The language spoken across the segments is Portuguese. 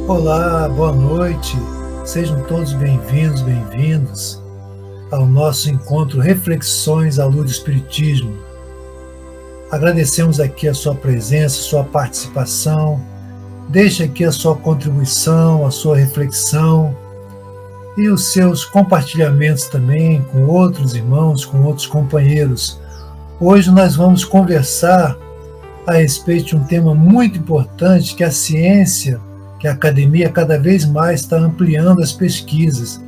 Olá, boa noite. Sejam todos bem-vindos, bem-vindas ao nosso encontro Reflexões à Luz do Espiritismo. Agradecemos aqui a sua presença, a sua participação. Deixe aqui a sua contribuição, a sua reflexão e os seus compartilhamentos também com outros irmãos, com outros companheiros. Hoje nós vamos conversar a respeito de um tema muito importante, que é a ciência, que a academia cada vez mais está ampliando as pesquisas,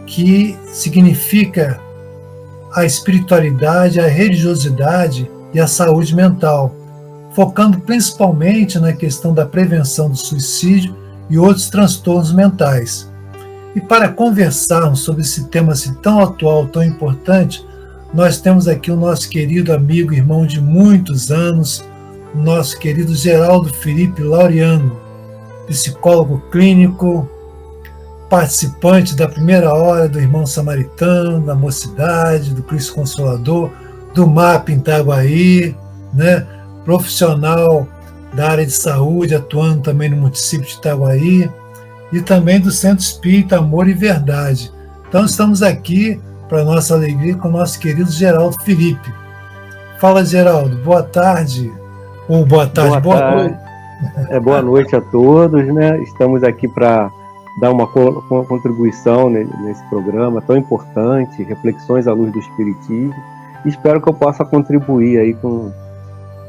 que significa a espiritualidade, a religiosidade e a saúde mental, focando principalmente na questão da prevenção do suicídio e outros transtornos mentais. E para conversarmos sobre esse tema assim, tão atual, tão importante, nós temos aqui o nosso querido amigo, irmão de muitos anos, o nosso querido Geraldo Felipe Laureano, psicólogo clínico, participante da primeira hora do Irmão Samaritano, da Mocidade, do Cristo Consolador, do MAP em Itaguaí, né? Profissional da área de saúde, atuando também no município de Itaguaí, e também do Centro Espírita Amor e Verdade. Então estamos aqui, para nossa alegria, com o nosso querido Geraldo Felipe. Fala, Geraldo, boa tarde. Ou boa tarde, boa noite. Boa noite a todos, né? Estamos aqui para dar uma contribuição nesse programa tão importante, Reflexões à Luz do Espiritismo. Espero que eu possa contribuir aí com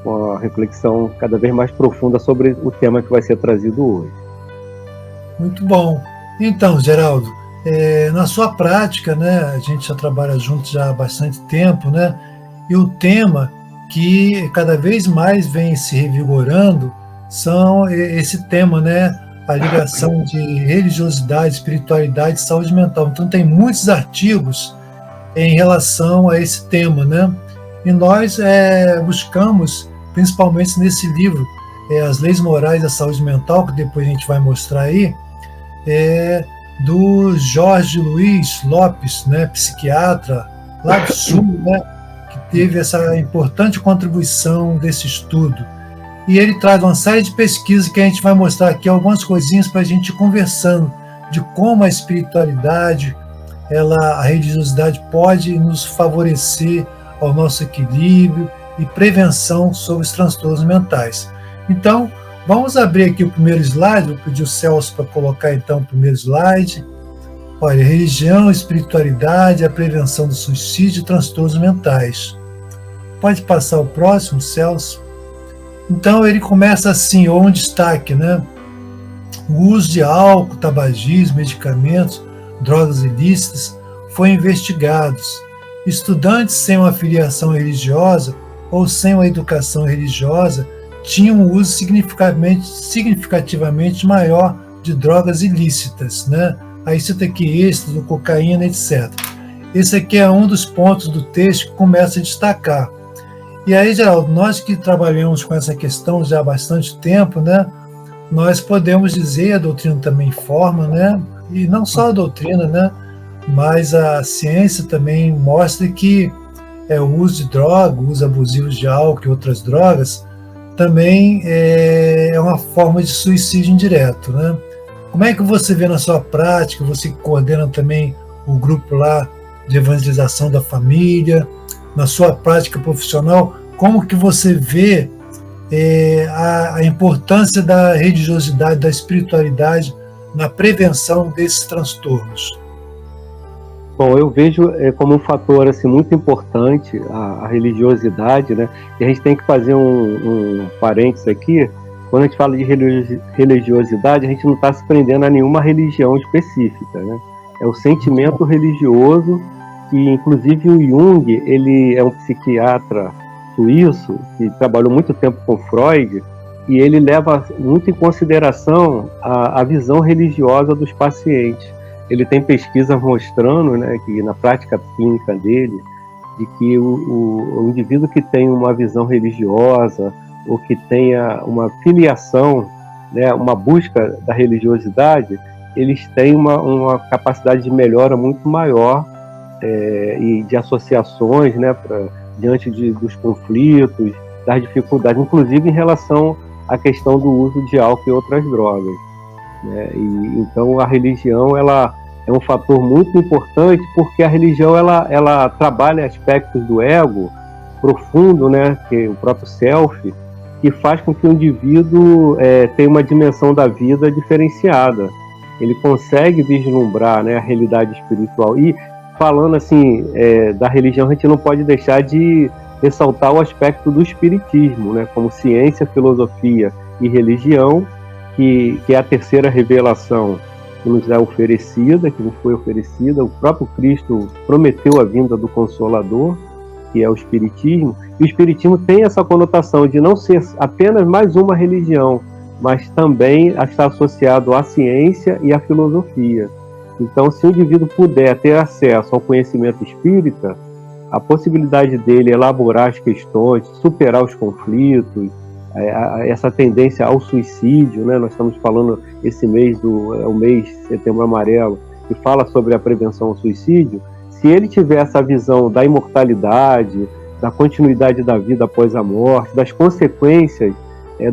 uma reflexão cada vez mais profunda sobre o tema que vai ser trazido hoje. Muito bom. Então, Geraldo, na sua prática, né, a gente já trabalha juntos já há bastante tempo, né, e o tema que cada vez mais vem se revigorando são esse tema, né, a ligação de religiosidade, espiritualidade e saúde mental. Então, tem muitos artigos em relação a esse tema, né, e nós buscamos, principalmente nesse livro, As Leis Morais da Saúde Mental, que depois a gente vai mostrar aí, do Jorge Luiz Lopes, né, psiquiatra lá do Sul, né, que teve essa importante contribuição desse estudo. E ele traz uma série de pesquisas que a gente vai mostrar aqui, algumas coisinhas para a gente ir conversando de como a espiritualidade, a religiosidade pode nos favorecer ao nosso equilíbrio e prevenção sobre os transtornos mentais. Então, vamos abrir aqui o primeiro slide, vou pedir o Celso para colocar então o primeiro slide. Olha, religião, espiritualidade, a prevenção do suicídio e transtornos mentais. Pode passar o próximo, Celso? Então ele começa assim, ou um destaque, né? O uso de álcool, tabagismo, medicamentos, drogas ilícitas foi investigado. Estudantes sem uma filiação religiosa ou sem uma educação religiosa tinham um uso significativamente maior de drogas ilícitas, né? Aí cita aqui êxtase, cocaína, etc. Esse aqui é um dos pontos do texto que começa a destacar. E aí, Geraldo, nós que trabalhamos com essa questão já há bastante tempo, né, nós podemos dizer, a doutrina também informa, né, e não só a doutrina, né, mas a ciência também mostra que o uso de droga, o uso abusivo de álcool e outras drogas, também é uma forma de suicídio indireto, né? Como é que você vê na sua prática, você que coordena também o grupo lá de evangelização da família, na sua prática profissional, como que você vê a importância da religiosidade, da espiritualidade na prevenção desses transtornos? Bom, eu vejo como um fator assim, muito importante a religiosidade, né? E a gente tem que fazer um parênteses aqui. Quando a gente fala de religiosidade, a gente não está se prendendo a nenhuma religião específica, né? É o sentimento religioso que, inclusive, o Jung, ele é um psiquiatra suíço que trabalhou muito tempo com Freud, e ele leva muito em consideração a visão religiosa dos pacientes. Ele tem pesquisas mostrando, né, que na prática clínica dele, de que o indivíduo que tem uma visão religiosa ou que tenha uma filiação, né, uma busca da religiosidade, eles têm uma capacidade de melhora muito maior e de associações, né, diante dos conflitos das dificuldades, inclusive em relação à questão do uso de álcool e outras drogas, né? E então a religião, ela é um fator muito importante, porque a religião ela trabalha aspectos do ego profundo, né, que é o próprio self, que faz com que o indivíduo tenha uma dimensão da vida diferenciada. Ele consegue vislumbrar, né, a realidade espiritual. E falando assim da religião, a gente não pode deixar de ressaltar o aspecto do espiritismo, né, como ciência, filosofia e religião, que é a terceira revelação que nos é oferecida, que nos foi oferecida. O próprio Cristo prometeu a vinda do Consolador, que é o Espiritismo. E o Espiritismo tem essa conotação de não ser apenas mais uma religião, mas também está associado à ciência e à filosofia. Então, se o indivíduo puder ter acesso ao conhecimento espírita, a possibilidade dele elaborar as questões, superar os conflitos, essa tendência ao suicídio, né? Nós estamos falando esse mês o mês Setembro Amarelo, que fala sobre a prevenção ao suicídio. Se ele tiver essa visão da imortalidade, da continuidade da vida após a morte, das consequências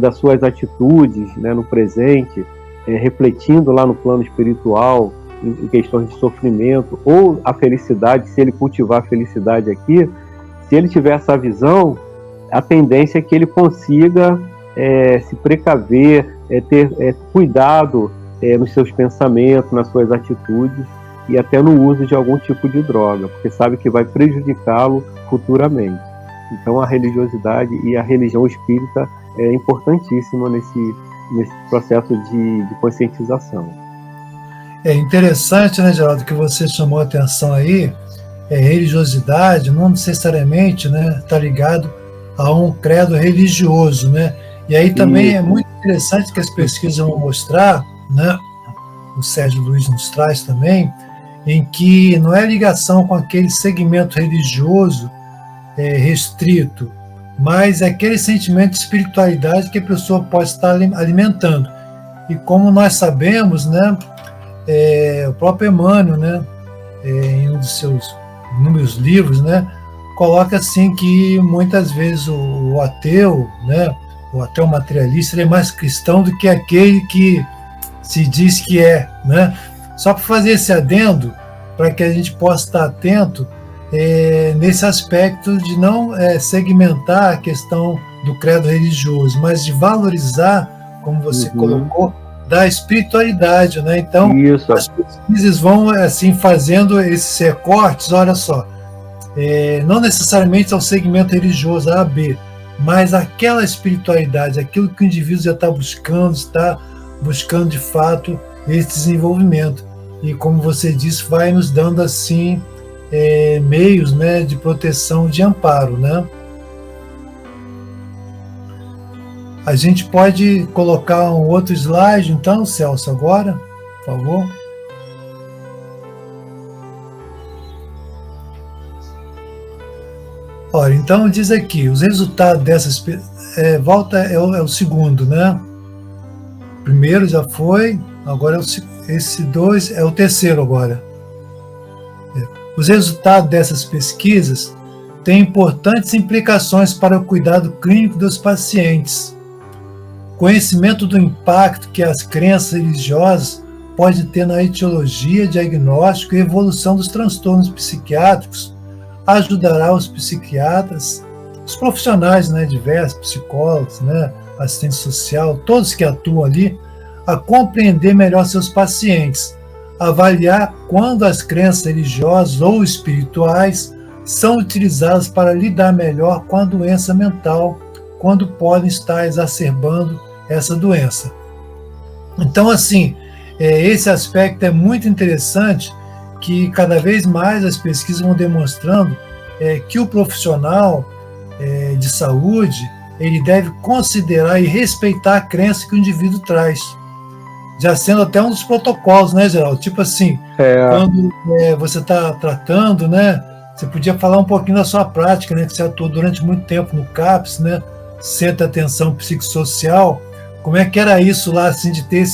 das suas atitudes, né, no presente, refletindo lá no plano espiritual, em questões de sofrimento, ou a felicidade, se ele cultivar a felicidade aqui, se ele tiver essa visão, a tendência é que ele consiga se precaver, ter cuidado nos seus pensamentos, nas suas atitudes e até no uso de algum tipo de droga, porque sabe que vai prejudicá-lo futuramente. Então a religiosidade e a religião espírita é importantíssima nesse processo de conscientização. É interessante, né, Geraldo, que você chamou a atenção aí, religiosidade não necessariamente, né, está ligado a um credo religioso, né? E aí também é muito interessante que as pesquisas vão mostrar, né, o Sérgio Luiz nos traz também, em que não é ligação com aquele segmento religioso restrito, mas é aquele sentimento de espiritualidade que a pessoa pode estar alimentando. E como nós sabemos, né, o próprio Emmanuel, né, em um dos seus inúmeros livros, né, coloca assim que muitas vezes o ateu, né, o ateu materialista, ele é mais cristão do que aquele que se diz que é, né? Só para fazer esse adendo, para que a gente possa estar atento nesse aspecto de não segmentar a questão do credo religioso, mas de valorizar, como você colocou, da espiritualidade, né? Então, as pesquisas vão assim fazendo esses recortes, olha só, não necessariamente ao segmento religioso A, B, mas aquela espiritualidade, aquilo que o indivíduo já está buscando de fato esse desenvolvimento. E como você disse, vai nos dando assim meios, né, de proteção, de amparo, né? A gente pode colocar um outro slide, então, Celso, agora, por favor. Olha, então diz aqui, os resultados dessas... volta é o segundo, né? O primeiro já foi, agora esse 2 é o terceiro agora. Os resultados dessas pesquisas têm importantes implicações para o cuidado clínico dos pacientes. Conhecimento do impacto que as crenças religiosas podem ter na etiologia, diagnóstico e evolução dos transtornos psiquiátricos ajudará os psiquiatras, os profissionais, né, diversos, psicólogos, né, assistente social, todos que atuam ali, a compreender melhor seus pacientes, avaliar quando as crenças religiosas ou espirituais são utilizadas para lidar melhor com a doença mental, quando podem estar exacerbando essa doença. Então, assim, esse aspecto é muito interessante, que cada vez mais as pesquisas vão demonstrando que o profissional de saúde, ele deve considerar e respeitar a crença que o indivíduo traz. Já sendo até um dos protocolos, né, Geraldo? Tipo assim, quando você está tratando, né, você podia falar um pouquinho da sua prática, né, que você atuou durante muito tempo no CAPS, né, Centro de Atenção Psicossocial. Como é que era isso lá, assim, de ter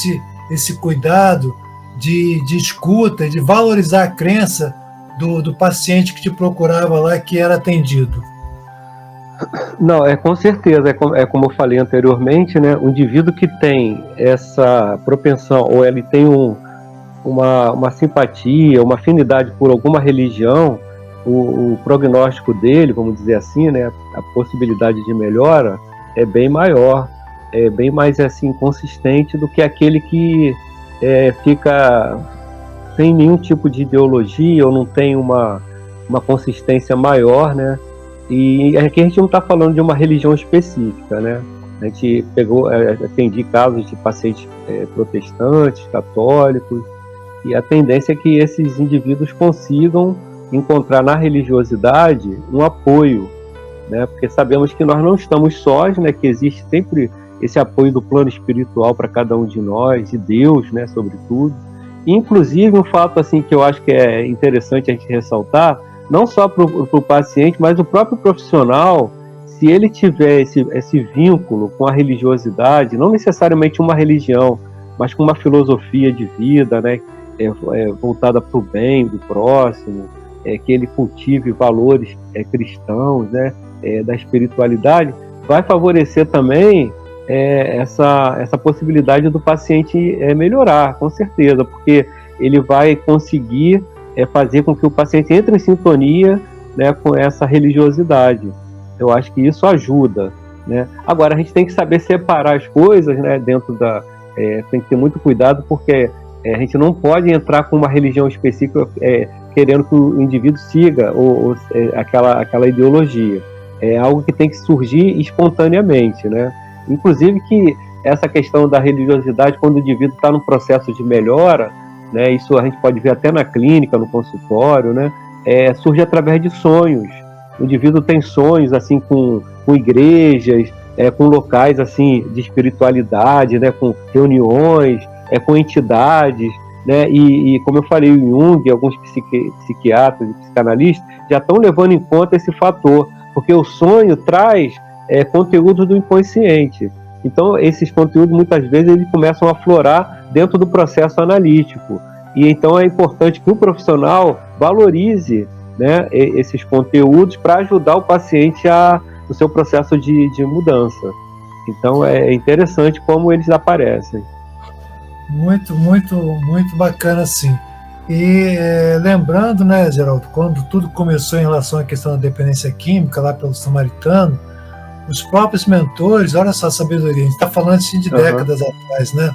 esse cuidado de escuta, de valorizar a crença do paciente que te procurava lá, que era atendido? Não, com certeza, como eu falei anteriormente, né? O indivíduo que tem essa propensão, ou ele tem uma simpatia, uma afinidade por alguma religião, o prognóstico dele, vamos dizer assim, né? A possibilidade de melhora é bem maior, é bem mais assim consistente do que aquele que fica sem nenhum tipo de ideologia ou não tem uma consistência maior, né? E aqui a gente não está falando de uma religião específica, né? A gente atendi casos de pacientes protestantes, católicos, e a tendência é que esses indivíduos consigam encontrar na religiosidade um apoio, né? Porque sabemos que nós não estamos sós, né? Que existe sempre esse apoio do plano espiritual para cada um de nós, de Deus, né? Sobretudo. Inclusive, um fato assim que eu acho que é interessante a gente ressaltar, não só para o paciente, mas o próprio profissional, se ele tiver esse vínculo com a religiosidade, não necessariamente uma religião, mas com uma filosofia de vida, né, voltada para o bem do próximo, que ele cultive valores cristãos, né, da espiritualidade, vai favorecer também essa possibilidade do paciente melhorar, com certeza, porque ele vai conseguir fazer com que o paciente entre em sintonia, né, com essa religiosidade. Eu acho que isso ajuda, né? Agora, a gente tem que saber separar as coisas, né, tem que ter muito cuidado, porque a gente não pode entrar com uma religião específica querendo que o indivíduo siga aquela ideologia. É algo que tem que surgir espontaneamente, né? Inclusive que essa questão da religiosidade, quando o indivíduo está no processo de melhora, né, isso a gente pode ver até na clínica, no consultório, né, surge através de sonhos. O indivíduo tem sonhos assim com igrejas, com locais assim de espiritualidade, né, com reuniões, com entidades, né, e como eu falei, o Jung, alguns psiquiatras e psicanalistas já estão levando em conta esse fator, porque o sonho traz conteúdo do inconsciente. Então, esses conteúdos, muitas vezes, eles começam a aflorar dentro do processo analítico. E, então, é importante que o profissional valorize, né, esses conteúdos para ajudar o paciente no seu processo de mudança. Então, é interessante como eles aparecem. Muito, muito, muito bacana, sim. E lembrando, né, Geraldo, quando tudo começou em relação à questão da dependência química, lá pelo Samaritano, os próprios mentores, olha só a sabedoria, a gente está falando assim de décadas atrás, né?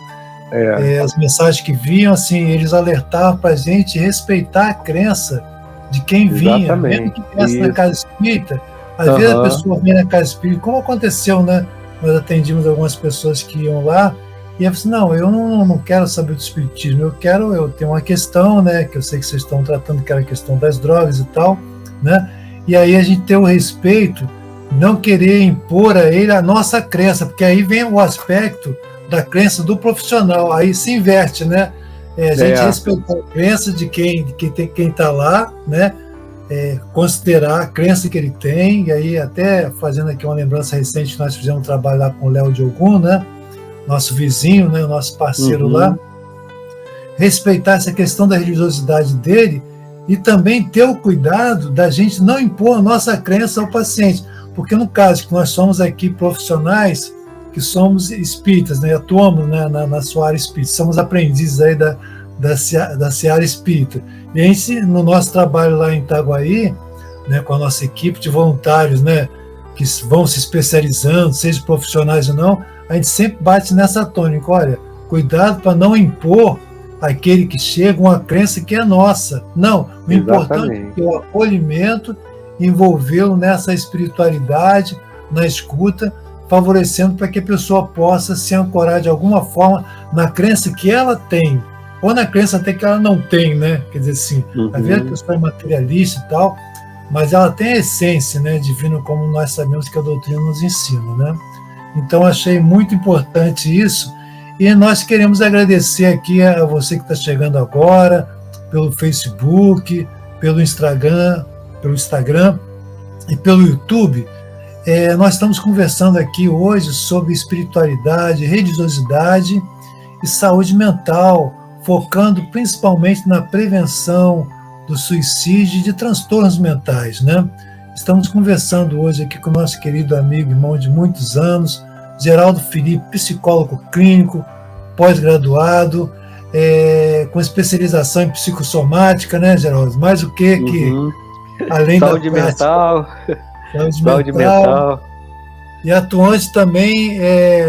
As mensagens que vinham, assim, eles alertavam para a gente respeitar a crença de quem vinha, mesmo que viesse na casa espírita. Às vezes a pessoa vinha na casa espírita, como aconteceu, né? Nós atendimos algumas pessoas que iam lá, e eu falei assim, não, eu não quero saber do espiritismo, eu tenho uma questão, né, que eu sei que vocês estão tratando, que era a questão das drogas e tal, né? E aí a gente tem o respeito, não querer impor a ele a nossa crença, porque aí vem o aspecto da crença do profissional, aí se inverte, né? A gente respeitar a crença de quem está lá, né? Considerar a crença que ele tem, e aí até fazendo aqui uma lembrança recente, nós fizemos um trabalho lá com o Léo Diogun, né? Nosso vizinho, né? Nosso parceiro lá, respeitar essa questão da religiosidade dele e também ter o cuidado da gente não impor a nossa crença ao paciente. Porque no caso que nós somos aqui profissionais, que somos espíritas, né, atuamos, né, na sua área espírita, somos aprendizes aí da seara espírita. E a gente, no nosso trabalho lá em Itaguaí, né, com a nossa equipe de voluntários, né, que vão se especializando, seja profissionais ou não, a gente sempre bate nessa tônica, olha, cuidado para não impor àquele que chega uma crença que é nossa. Não, o importante é o acolhimento, envolvê-lo nessa espiritualidade, na escuta, favorecendo para que a pessoa possa se ancorar de alguma forma na crença que ela tem, ou na crença até que ela não tem, né? Quer dizer assim, às vezes a pessoa é materialista e tal, mas ela tem a essência, né, divina, como nós sabemos que a doutrina nos ensina, né? Então achei muito importante isso, e nós queremos agradecer aqui a você que está chegando agora, pelo Facebook, pelo Instagram e pelo YouTube. Nós estamos conversando aqui hoje sobre espiritualidade, religiosidade e saúde mental, focando principalmente na prevenção do suicídio e de transtornos mentais, né? Estamos conversando hoje aqui com o nosso querido amigo, irmão de muitos anos, Geraldo Felipe, psicólogo clínico, pós-graduado, com especialização em psicossomática, né, Geraldo? Mais o que além saúde da mental, saúde mental. E atuante também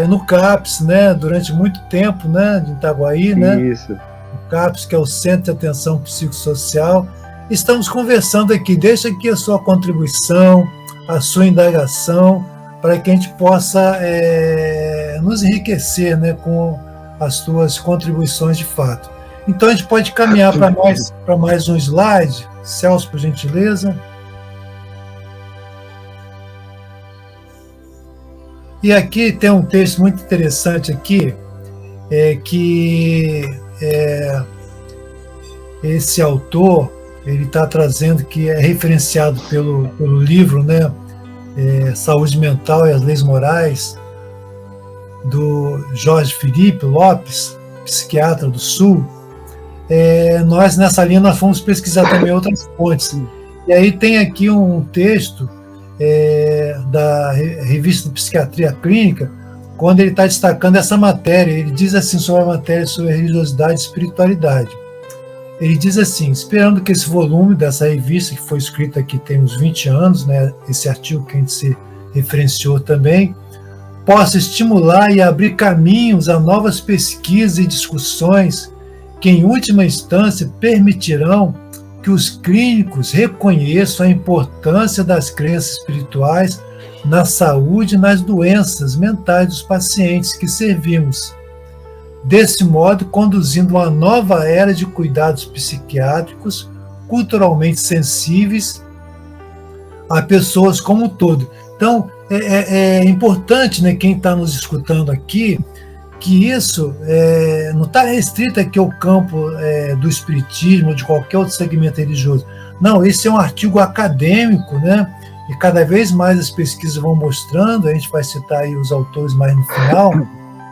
no CAPS, né, durante muito tempo, né, de Itaguaí, né? Isso. O CAPS, que é o Centro de Atenção Psicossocial. Estamos conversando aqui, deixa aqui a sua contribuição, a sua indagação, para que a gente possa nos enriquecer, né, com as suas contribuições de fato. Então a gente pode caminhar para mais um slide. Celso, por gentileza. E aqui tem um texto muito interessante aqui, que esse autor ele está trazendo, que é referenciado pelo livro, né, Saúde Mental e as Leis Morais, do Jorge Felipe Lopes, psiquiatra do Sul. Nós, nessa linha, nós fomos pesquisar também outras fontes. E aí tem aqui um texto da Revista de Psiquiatria Clínica, quando ele está destacando essa matéria. Ele diz assim sobre a matéria sobre religiosidade e espiritualidade. Ele diz assim: esperando que esse volume dessa revista, que foi escrito aqui tem uns 20 anos, né, esse artigo que a gente se referenciou também, possa estimular e abrir caminhos a novas pesquisas e discussões que, em última instância, permitirão que os clínicos reconheçam a importância das crenças espirituais na saúde e nas doenças mentais dos pacientes que servimos. Desse modo, conduzindo uma nova era de cuidados psiquiátricos culturalmente sensíveis a pessoas como um todo. Então, é importante, né, quem está nos escutando aqui, que isso não está restrito aqui ao campo do espiritismo ou de qualquer outro segmento religioso. Não, esse é um artigo acadêmico, né? E cada vez mais as pesquisas vão mostrando, a gente vai citar aí os autores mais no final,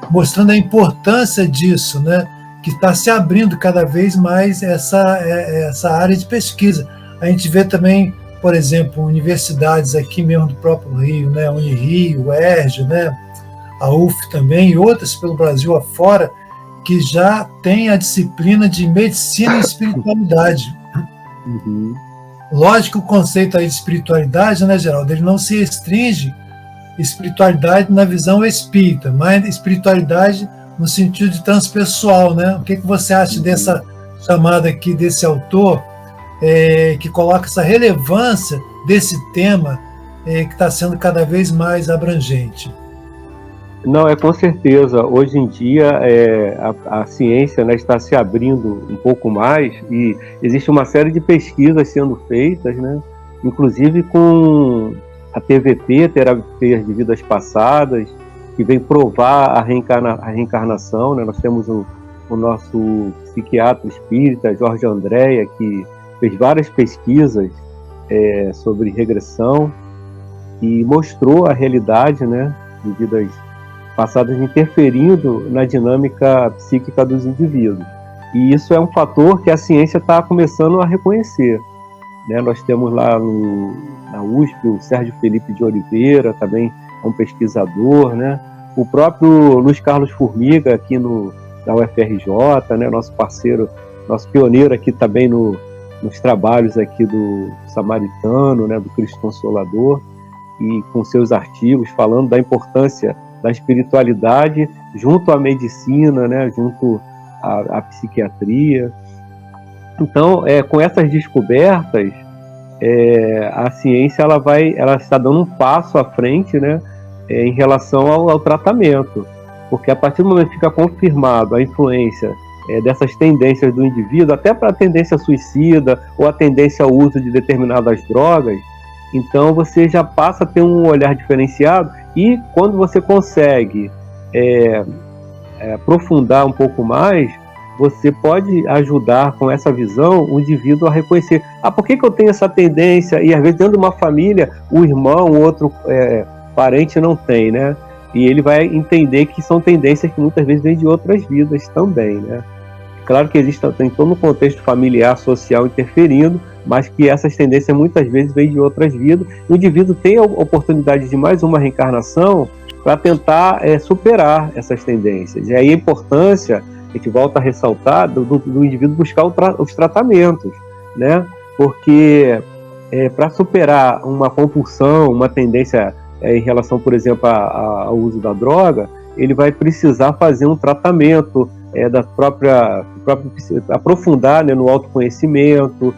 mostrando a importância disso, né? Que está se abrindo cada vez mais essa área de pesquisa. A gente vê também, por exemplo, universidades aqui mesmo do próprio Rio, né? Unirio, UERJ, né? A UF também, e outras pelo Brasil afora, que já tem a disciplina de medicina e espiritualidade. Uhum. Lógico que o conceito aí de espiritualidade, né, Geraldo, ele não se restringe à espiritualidade na visão espírita, mas espiritualidade no sentido de transpessoal, né? O que você acha dessa chamada aqui desse autor, que coloca essa relevância desse tema que está sendo cada vez mais abrangente? Não, com certeza. Hoje em dia a ciência, né, está se abrindo um pouco mais e existe uma série de pesquisas sendo feitas, né, inclusive com a TVT, Terapias de Vidas Passadas, que vem provar a reencarnação, né. Nós temos o nosso psiquiatra espírita, Jorge Andréa, que fez várias pesquisas sobre regressão e mostrou a realidade, né, de vidas passadas interferindo na dinâmica psíquica dos indivíduos. E isso é um fator que a ciência está começando a reconhecer, né? Nós temos lá na USP o Sérgio Felipe de Oliveira, também é um pesquisador, né? O próprio Luiz Carlos Formiga, aqui da UFRJ, né? Nosso parceiro, nosso pioneiro aqui também nos trabalhos aqui do Samaritano, né? Do Cristo Consolador, e com seus artigos falando da importância da espiritualidade junto à medicina, né, junto à psiquiatria. Então, com essas descobertas, a ciência ela está dando um passo à frente, né, em relação ao tratamento, porque a partir do momento que fica confirmado a influência dessas tendências do indivíduo, até para a tendência suicida ou a tendência ao uso de determinadas drogas, então você já passa a ter um olhar diferenciado. E quando você consegue aprofundar um pouco mais, você pode ajudar com essa visão o indivíduo a reconhecer: por que eu tenho essa tendência? E às vezes dentro de uma família, o irmão, o outro parente não tem, né? E ele vai entender que são tendências que muitas vezes vêm de outras vidas também, né? Claro que tem todo um contexto familiar, social interferindo, mas que essas tendências muitas vezes vêm de outras vidas. O indivíduo tem a oportunidade de mais uma reencarnação para tentar superar essas tendências. E aí a importância, a gente volta a ressaltar, do indivíduo buscar os tratamentos, né? Porque para superar uma compulsão, uma tendência em relação, por exemplo, ao uso da droga, ele vai precisar fazer um tratamento aprofundar, né, no autoconhecimento,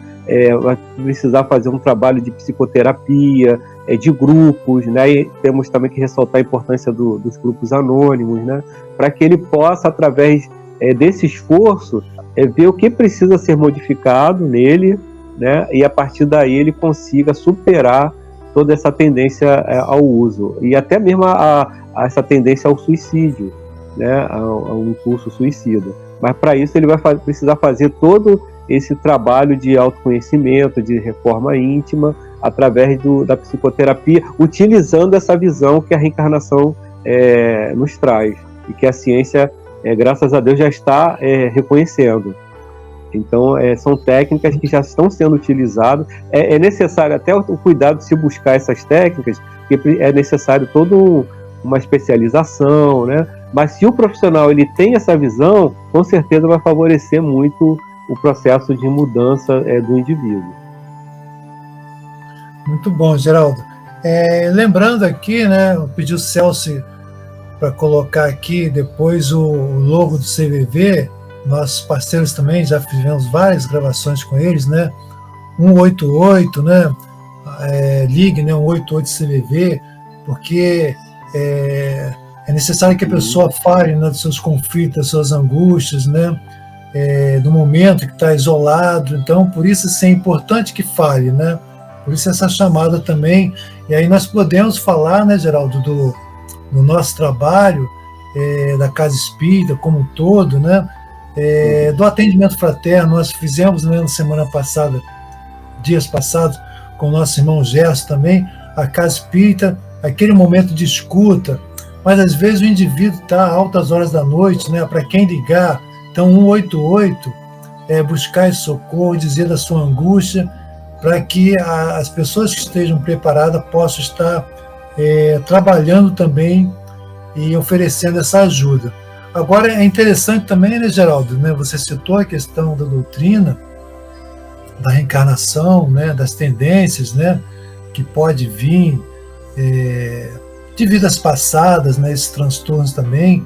vai precisar fazer um trabalho de psicoterapia, de grupos, né, e temos também que ressaltar a importância dos grupos anônimos, né, para que ele possa, através desse esforço, ver o que precisa ser modificado nele, né, e a partir daí ele consiga superar toda essa tendência ao uso, e até mesmo a essa tendência ao suicídio, né, a um impulso suicida. Mas para isso ele vai precisar fazer todo esse trabalho de autoconhecimento, de reforma íntima, através da psicoterapia, utilizando essa visão que a reencarnação nos traz, e que a ciência, graças a Deus, já está reconhecendo. Então, são técnicas que já estão sendo utilizadas. É necessário até o cuidado de se buscar essas técnicas, porque é necessário toda uma especialização, né? Mas se o profissional ele tem essa visão, com certeza vai favorecer muito o processo de mudança do indivíduo. Muito bom, Geraldo. Lembrando aqui, né, eu pedi o Celso para colocar aqui depois o logo do CVV. Nossos parceiros também, já fizemos várias gravações com eles, né? 188, né? Ligue, né? 188 CVV, porque é necessário que a pessoa fale, né, dos seus conflitos, das suas angústias, né? Do momento que está isolado. Então, por isso é importante que fale, né? Por isso essa chamada também. E aí nós podemos falar, né, Geraldo, do nosso trabalho, da Casa Espírita como um todo, né? Do atendimento fraterno. Nós fizemos, né, na semana passada, dias passados, com o nosso irmão Gerson também, a Casa Espírita, aquele momento de escuta, mas às vezes o indivíduo está a altas horas da noite, né, para quem ligar. Então 188 buscar esse socorro, dizer da sua angústia, para que as pessoas que estejam preparadas possam estar trabalhando também e oferecendo essa ajuda. Agora, é interessante também, né, Geraldo, né, você citou a questão da doutrina, da reencarnação, né, das tendências, né, que pode vir de vidas passadas, né, esses transtornos também.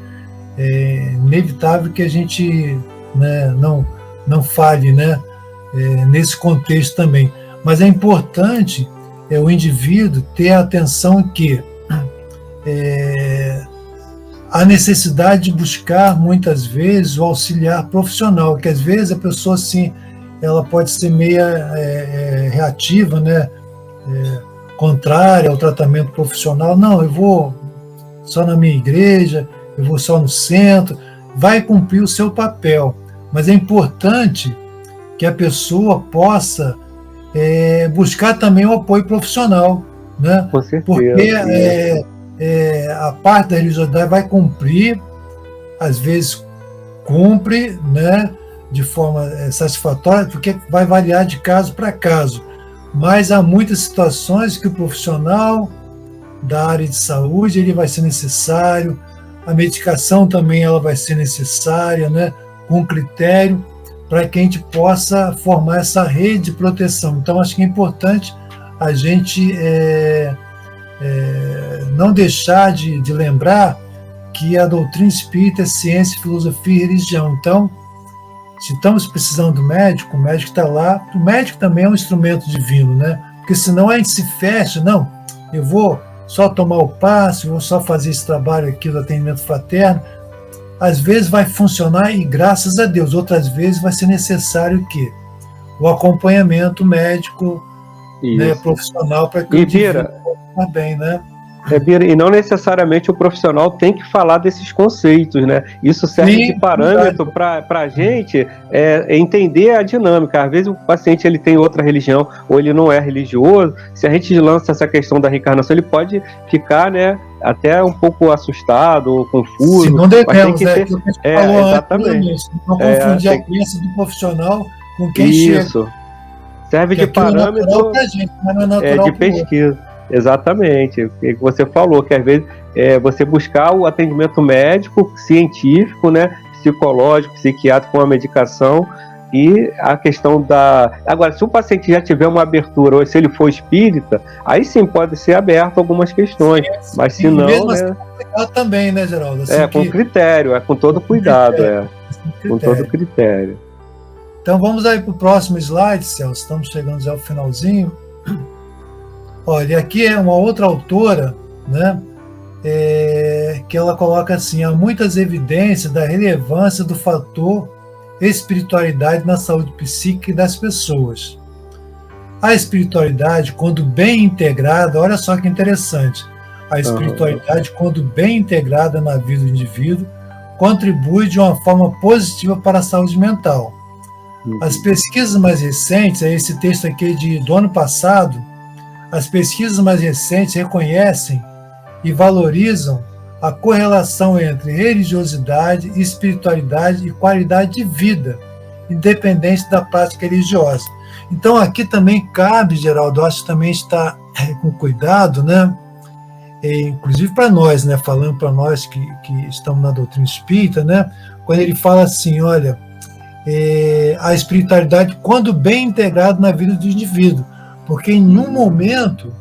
É inevitável que a gente, né, não fale, né, nesse contexto também. Mas é importante o indivíduo ter a atenção que a necessidade de buscar, muitas vezes, o auxiliar profissional, que às vezes a pessoa, assim, ela pode ser meia reativa, né, contrária ao tratamento profissional. Não, eu vou só na minha igreja, eu vou só no centro. Vai cumprir o seu papel, mas é importante que a pessoa possa buscar também o apoio profissional, né? Com certeza. Porque a parte da religiosidade vai cumprir, às vezes cumpre, né, de forma satisfatória, porque vai variar de caso para caso. Mas há muitas situações que o profissional da área de saúde ele vai ser necessário, a medicação também ela vai ser necessária, né, com critério, para que a gente possa formar essa rede de proteção. Então, acho que é importante a gente não deixar de lembrar que a doutrina espírita é ciência, filosofia e religião. Então, se estamos precisando do médico, o médico está lá. O médico também é um instrumento divino, né? Porque senão a gente se fecha. Não, eu vou só tomar o passe, vou só fazer esse trabalho aqui do atendimento fraterno. Às vezes vai funcionar e graças a Deus. Outras vezes vai ser necessário o quê? O acompanhamento médico, né, profissional, para que o indivíduo vá bem, né? Bira, e não necessariamente o profissional tem que falar desses conceitos, né? Isso serve de parâmetro para a gente entender a dinâmica. Às vezes o paciente ele tem outra religião ou ele não é religioso. Se a gente lança essa questão da reencarnação, ele pode ficar, né, até um pouco assustado ou confuso. Se não devemos, ter... que a gente falou exatamente. Antes, não confundir a crença do profissional com quem chega. Isso. Serve de parâmetro de pesquisa. Exatamente, o que você falou, que às vezes você buscar o atendimento médico, científico, né, psicológico, psiquiátrico com a medicação e a questão da... Agora, se o paciente já tiver uma abertura ou se ele for espírita, aí sim pode ser aberto algumas questões, mas se não... Mesmo assim, também, né, Geraldo? Assim com critério, com todo cuidado, com todo critério. Então vamos aí para o próximo slide, Celso, estamos chegando já ao finalzinho. Olha, aqui é uma outra autora, né, que ela coloca assim: há muitas evidências da relevância do fator espiritualidade na saúde psíquica das pessoas. A espiritualidade, quando bem integrada, olha só que interessante, a espiritualidade, quando bem integrada na vida do indivíduo, contribui de uma forma positiva para a saúde mental. As pesquisas mais recentes, esse texto aqui do ano passado, as pesquisas mais recentes reconhecem e valorizam a correlação entre religiosidade, espiritualidade e qualidade de vida, independente da prática religiosa. Então aqui também cabe, Geraldo, acho que também está com cuidado, né? Inclusive para nós, né? Falando para nós que estamos na doutrina espírita, né? Quando ele fala assim, olha, a espiritualidade quando bem integrada na vida do indivíduo, porque em um momento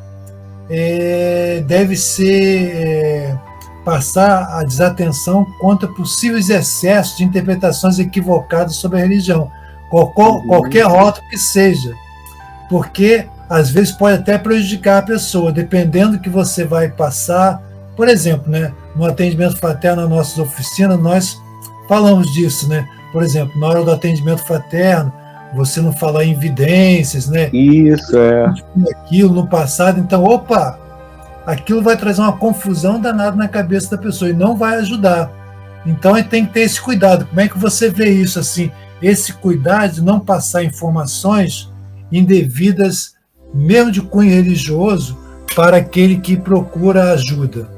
deve ser passar a desatenção contra possíveis excessos de interpretações equivocadas sobre a religião, qualquer rótulo que seja, porque às vezes pode até prejudicar a pessoa, dependendo do que você vai passar. Por exemplo, né, no atendimento fraterno nas nossas oficinas, nós falamos disso, né? Por exemplo, na hora do atendimento fraterno, você não falar em evidências, né? Isso, aquilo no passado, então, aquilo vai trazer uma confusão danada na cabeça da pessoa e não vai ajudar. Então, a gente tem que ter esse cuidado. Como é que você vê isso, assim? Esse cuidado de não passar informações indevidas, mesmo de cunho religioso, para aquele que procura ajuda.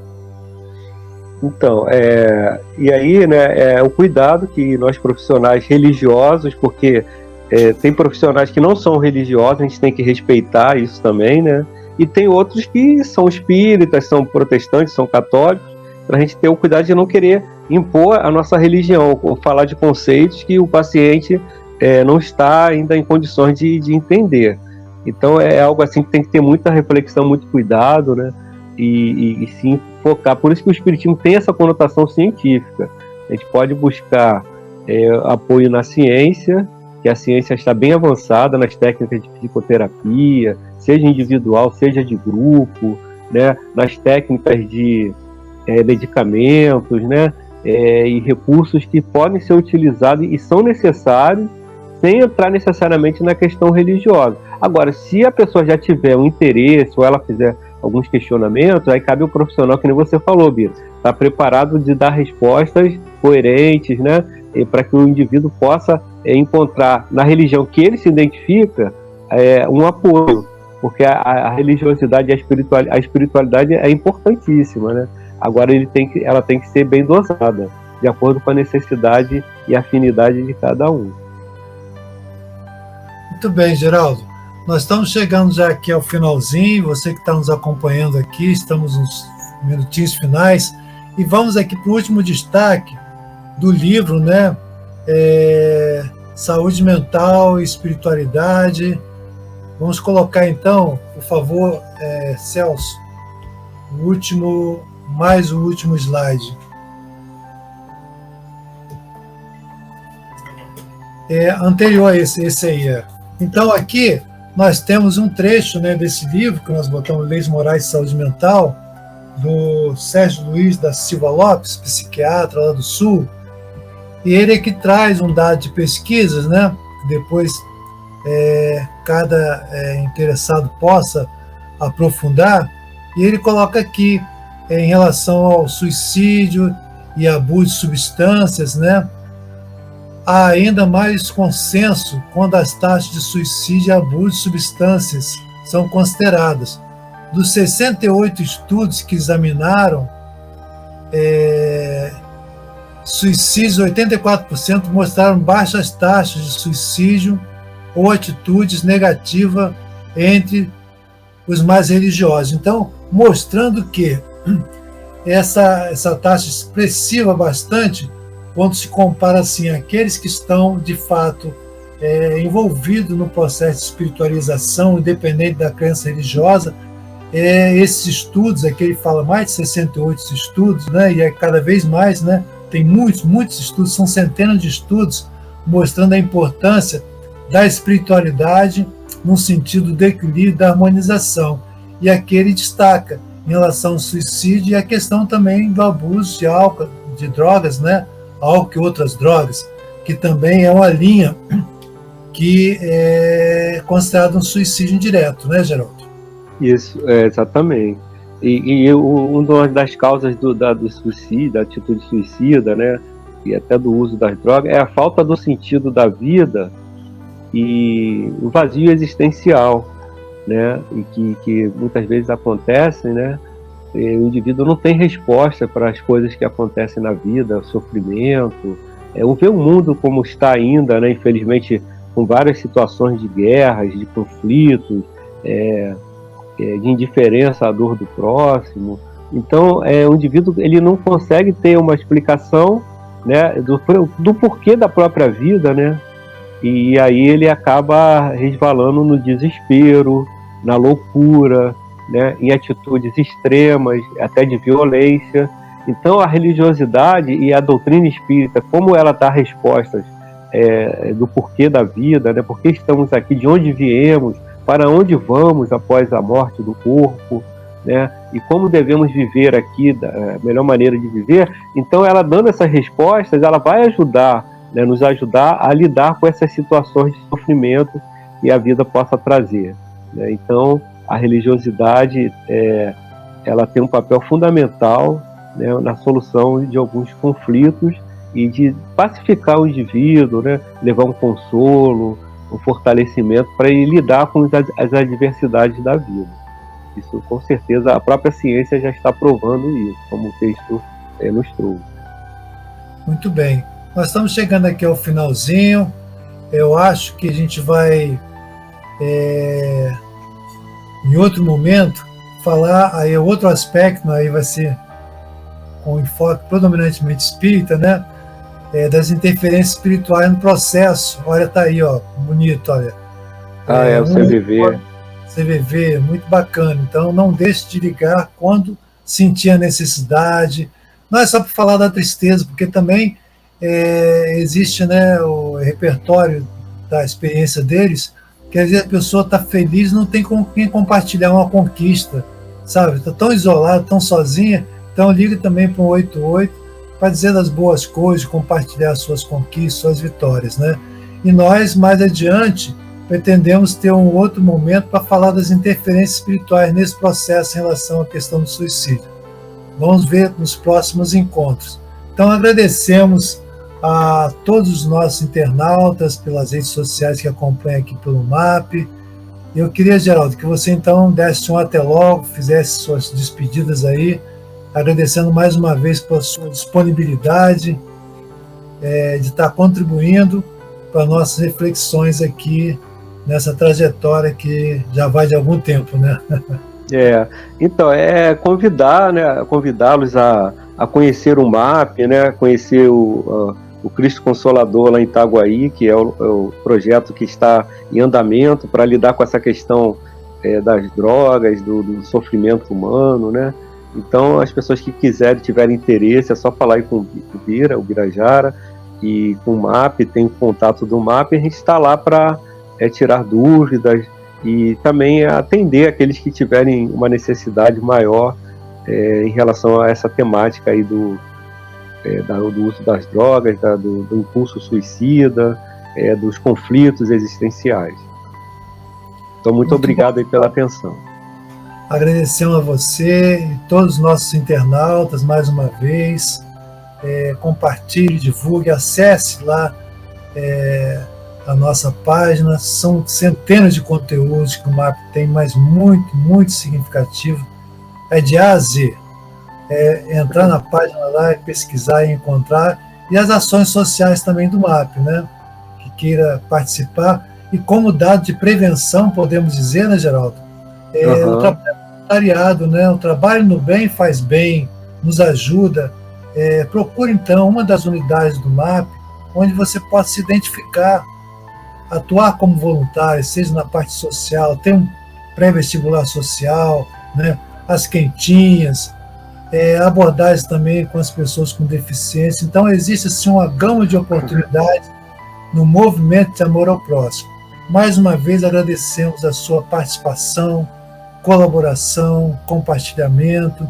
Então, e aí, né, o cuidado que nós profissionais religiosos, porque tem profissionais que não são religiosos, a gente tem que respeitar isso também, né? E tem outros que são espíritas, são protestantes, são católicos, para a gente ter o cuidado de não querer impor a nossa religião, ou falar de conceitos que o paciente não está ainda em condições de entender. Então é algo assim que tem que ter muita reflexão, muito cuidado, né? E sim focar. Por isso que o espiritismo tem essa conotação científica. A gente pode buscar apoio na ciência, que a ciência está bem avançada nas técnicas de psicoterapia, seja individual, seja de grupo, né? Nas técnicas de medicamentos, né? E recursos que podem ser utilizados e são necessários, sem entrar necessariamente na questão religiosa. Agora, se a pessoa já tiver um interesse ou ela fizer alguns questionamentos, aí cabe ao profissional, que nem você falou, Bia, estar preparado de dar respostas coerentes, né, para que o indivíduo possa encontrar na religião que ele se identifica um apoio, porque a religiosidade e a espiritualidade é importantíssima, né? Agora ela tem que ser bem dosada, de acordo com a necessidade e afinidade de cada um. Muito bem, Geraldo. Nós estamos chegando já aqui ao finalzinho, você que está nos acompanhando aqui, estamos nos minutinhos finais, e vamos aqui para o último destaque do livro, né? Saúde Mental e Espiritualidade. Vamos colocar então, por favor, Celso, o último slide. Anterior a esse aí. Então aqui nós temos um trecho, né, desse livro que nós botamos, Leis Morais de Saúde Mental, do Sérgio Luiz da Silva Lopes, psiquiatra lá do Sul, e ele é que traz um dado de pesquisas, né, que depois cada interessado possa aprofundar, e ele coloca aqui em relação ao suicídio e abuso de substâncias, né? Há ainda mais consenso quando as taxas de suicídio e abuso de substâncias são consideradas. Dos 68 estudos que examinaram suicídios, 84% mostraram baixas taxas de suicídio ou atitudes negativas entre os mais religiosos. Então, mostrando que essa taxa expressiva bastante, quando se compara assim aqueles que estão de fato envolvidos no processo de espiritualização, independente da crença religiosa, esses estudos, aqui ele fala mais de 68 estudos, né, e é cada vez mais, né, tem muitos estudos, são centenas de estudos mostrando a importância da espiritualidade no sentido do equilíbrio e da harmonização. E aqui ele destaca em relação ao suicídio e a questão também do abuso de álcool, de drogas, né, álcool e outras drogas, que também é uma linha que é considerada um suicídio indireto, né, Geraldo? Isso, exatamente. E uma das causas do suicídio, da atitude suicida, né, e até do uso das drogas, é a falta do sentido da vida e o vazio existencial, né, e que muitas vezes acontecem, né, o indivíduo não tem resposta para as coisas que acontecem na vida, o sofrimento, o ver o mundo como está ainda, né, infelizmente, com várias situações de guerras, de conflitos, de indiferença à dor do próximo. Então, o indivíduo ele não consegue ter uma explicação, né, do porquê da própria vida, né? E aí ele acaba resvalando no desespero, na loucura, né, em atitudes extremas, até de violência. Então, a religiosidade e a doutrina espírita, como ela dá respostas do porquê da vida, né, por que estamos aqui, de onde viemos, para onde vamos após a morte do corpo, né? E como devemos viver aqui, a melhor maneira de viver. Então, ela dando essas respostas, ela vai ajudar, né, nos ajudar a lidar com essas situações de sofrimento que a vida possa trazer, né? Então, a religiosidade, ela tem um papel fundamental, né, na solução de alguns conflitos e de pacificar o indivíduo, né, levar um consolo, um fortalecimento para ele lidar com as adversidades da vida. Isso, com certeza, a própria ciência já está provando isso, como o texto nos trouxe. Muito bem. Nós estamos chegando aqui ao finalzinho. Eu acho que a gente vai, em outro momento, falar aí outro aspecto, aí vai ser com enfoque predominantemente espírita, né? Das interferências espirituais no processo. Olha, tá aí, ó, bonito, olha. O CVV. CVV, muito bacana. Então, não deixe de ligar quando sentir a necessidade. Não é só para falar da tristeza, porque também existe, né, o repertório da experiência deles, que às vezes a pessoa está feliz, não tem com quem compartilhar uma conquista, sabe? Está tão isolada, tão sozinha. Então, liga também para o 188, para dizer das boas coisas, compartilhar suas conquistas, suas vitórias, né? E nós, mais adiante, pretendemos ter um outro momento para falar das interferências espirituais nesse processo em relação à questão do suicídio. Vamos ver nos próximos encontros. Então, agradecemos a todos os nossos internautas pelas redes sociais que acompanham aqui pelo MAP. Eu queria, Geraldo, que você então desse um até logo, fizesse suas despedidas aí, agradecendo mais uma vez pela sua disponibilidade de estar contribuindo para nossas reflexões aqui nessa trajetória que já vai de algum tempo, né? Então, convidá-los a conhecer o MAP, né? Conhecer o Cristo Consolador lá em Itaguaí, que é o projeto que está em andamento para lidar com essa questão das drogas, do sofrimento humano, né? Então, as pessoas que quiserem, tiverem interesse, é só falar aí com o Birajara, e com o MAP, tem o contato do MAP, a gente está lá para tirar dúvidas e também atender aqueles que tiverem uma necessidade maior em relação a essa temática aí do uso das drogas, do impulso suicida, dos conflitos existenciais. Então, muito obrigado aí pela atenção. Agradecemos a você e todos os nossos internautas mais uma vez. Compartilhe, divulgue, acesse lá a nossa página. São centenas de conteúdos que o MAP tem, mas muito, muito significativo. É de A a Z. Entrar na página lá e pesquisar e encontrar. E as ações sociais também do MAP, né? Que queira participar. E como dado de prevenção, podemos dizer, né, Geraldo? O voluntariado, né? O trabalho no bem faz bem, nos ajuda. Procure, então, uma das unidades do MAP, onde você possa se identificar, atuar como voluntário, seja na parte social, tem um pré-vestibular social, né? As quentinhas, abordagens também com as pessoas com deficiência. Então, existe assim, uma gama de oportunidades no movimento de amor ao próximo. Mais uma vez, agradecemos a sua participação, colaboração, compartilhamento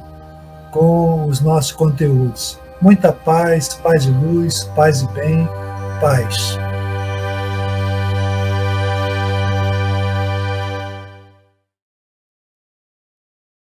com os nossos conteúdos. Muita paz, paz e luz, paz e bem, paz.